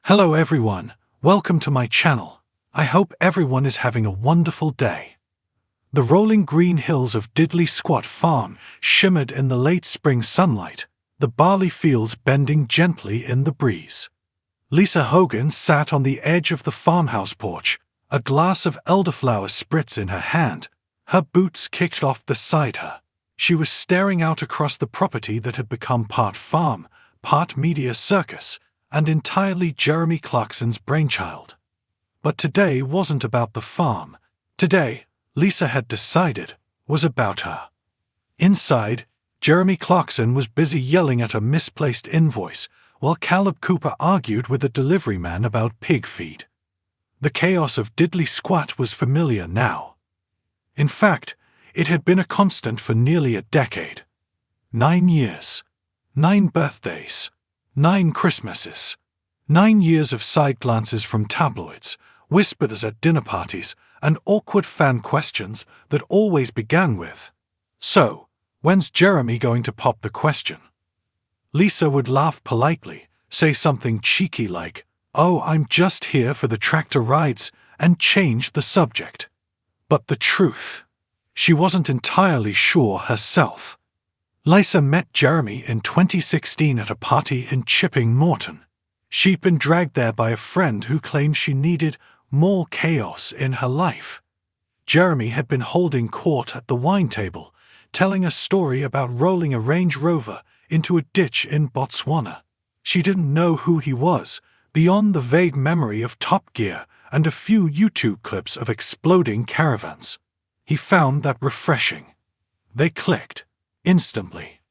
Hello everyone, welcome to my channel. I hope everyone is having a wonderful day. The rolling green hills of Diddley Squat Farm shimmered in the late spring sunlight, the barley fields bending gently in the breeze. Lisa Hogan sat on the edge of the farmhouse porch, a glass of elderflower spritz in her hand, her boots kicked off beside her. She was staring out across the property that had become part farm, part media circus, and entirely Jeremy Clarkson's brainchild. But today wasn't about the farm. Today, Lisa had decided, was about her. Inside, Jeremy Clarkson was busy yelling at a misplaced invoice, while Caleb Cooper argued with a delivery man about pig feed. The chaos of Diddley Squat was familiar now. In fact, it had been a constant for nearly a decade. 9 years. 9 birthdays. 9 Christmases. 9 years of side glances from tabloids, whispers at dinner parties, and awkward fan questions that always began with, "So, when's Jeremy going to pop the question?" Lisa would laugh politely, say something cheeky like, "Oh, I'm just here for the tractor rides," and change the subject. But the truth, she wasn't entirely sure herself. Lisa met Jeremy in 2016 at a party in Chipping Norton. She'd been dragged there by a friend who claimed she needed more chaos in her life. Jeremy had been holding court at the wine table, telling a story about rolling a Range Rover into a ditch in Botswana. She didn't know who he was, beyond the vague memory of Top Gear and a few YouTube clips of exploding caravans. He found that refreshing. They clicked. Instantly.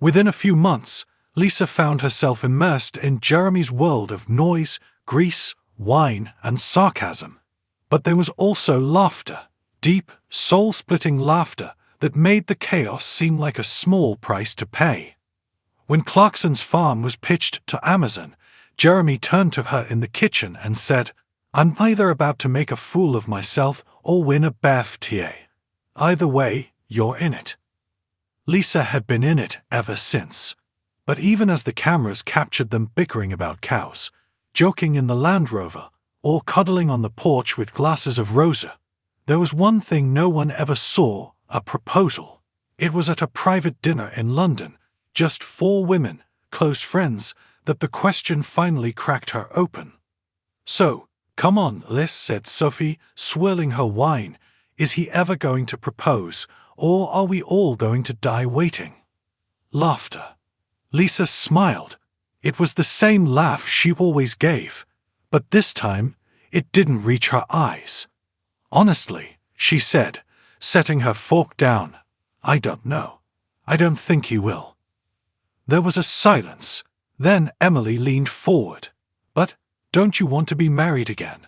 Within a few months, Lisa found herself immersed in Jeremy's world of noise, grease, wine, and sarcasm. But there was also laughter, deep, soul-splitting laughter that made the chaos seem like a small price to pay. When Clarkson's farm was pitched to Amazon, Jeremy turned to her in the kitchen and said, "I'm either about to make a fool of myself or win a BAFTA. Either way, you're in it." Lisa had been in it ever since. But even as the cameras captured them bickering about cows, joking in the Land Rover, or cuddling on the porch with glasses of rosé, there was one thing no one ever saw: a proposal. It was at a private dinner in London, just 4 women, close friends, that the question finally cracked her open. "So, come on, Liz," said Sophie, swirling her wine. "Is he ever going to propose? Or are we all going to die waiting?" Laughter. Lisa smiled. It was the same laugh she always gave, but this time it didn't reach her eyes. "Honestly," she said, setting her fork down, "I don't know. I don't think he will." There was a silence. Then Emily leaned forward. "But don't you want to be married again?"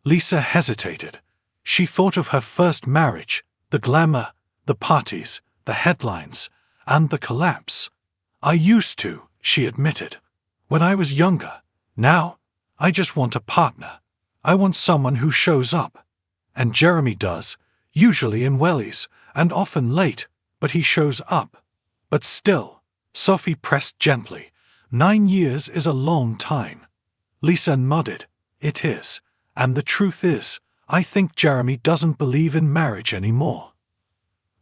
Lisa hesitated. She thought of her first marriage, the glamour, the parties, the headlines, and the collapse. "I used to," she admitted, "when I was younger. Now, I just want a partner. I want someone who shows up. And Jeremy does, usually in wellies, and often late, but he shows up." "But still," Sophie pressed gently, 9 years is a long time." Lisa nodded. "It is. And the truth is, I think Jeremy doesn't believe in marriage anymore."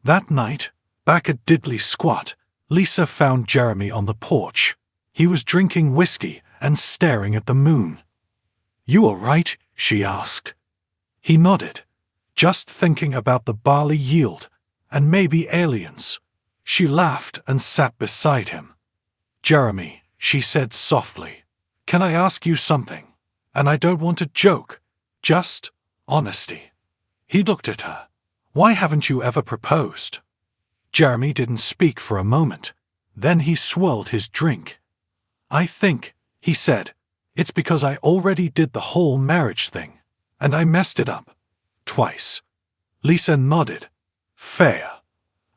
That night, back at Diddley Squat, Lisa found Jeremy on the porch. He was drinking whiskey and staring at the moon. "You all right?" she asked. He nodded. "Just thinking about the barley yield, and maybe aliens." She laughed and sat beside him. "Jeremy," she said softly, "can I ask you something? And I don't want a joke, just honesty." He looked at her. "Why haven't you ever proposed?" Jeremy didn't speak for a moment. Then he swirled his drink. "I think," he said, "it's because I already did the whole marriage thing. And I messed it up. Twice." Lisa nodded. "Fair.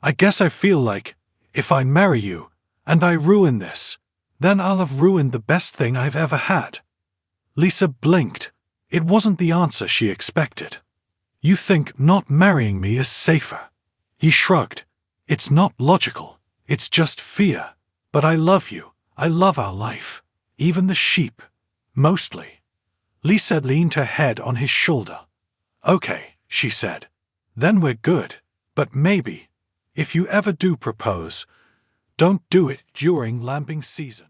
I guess I feel like, if I marry you, and I ruin this, then I'll have ruined the best thing I've ever had." Lisa blinked. It wasn't the answer she expected. "You think not marrying me is safer?" He shrugged. "It's not logical. It's just fear. But I love you. I love our life. Even the sheep. Mostly. Lisa leaned her head on his shoulder. Okay, she said. Then we're good. But maybe, if you ever do propose, don't do it during lambing season.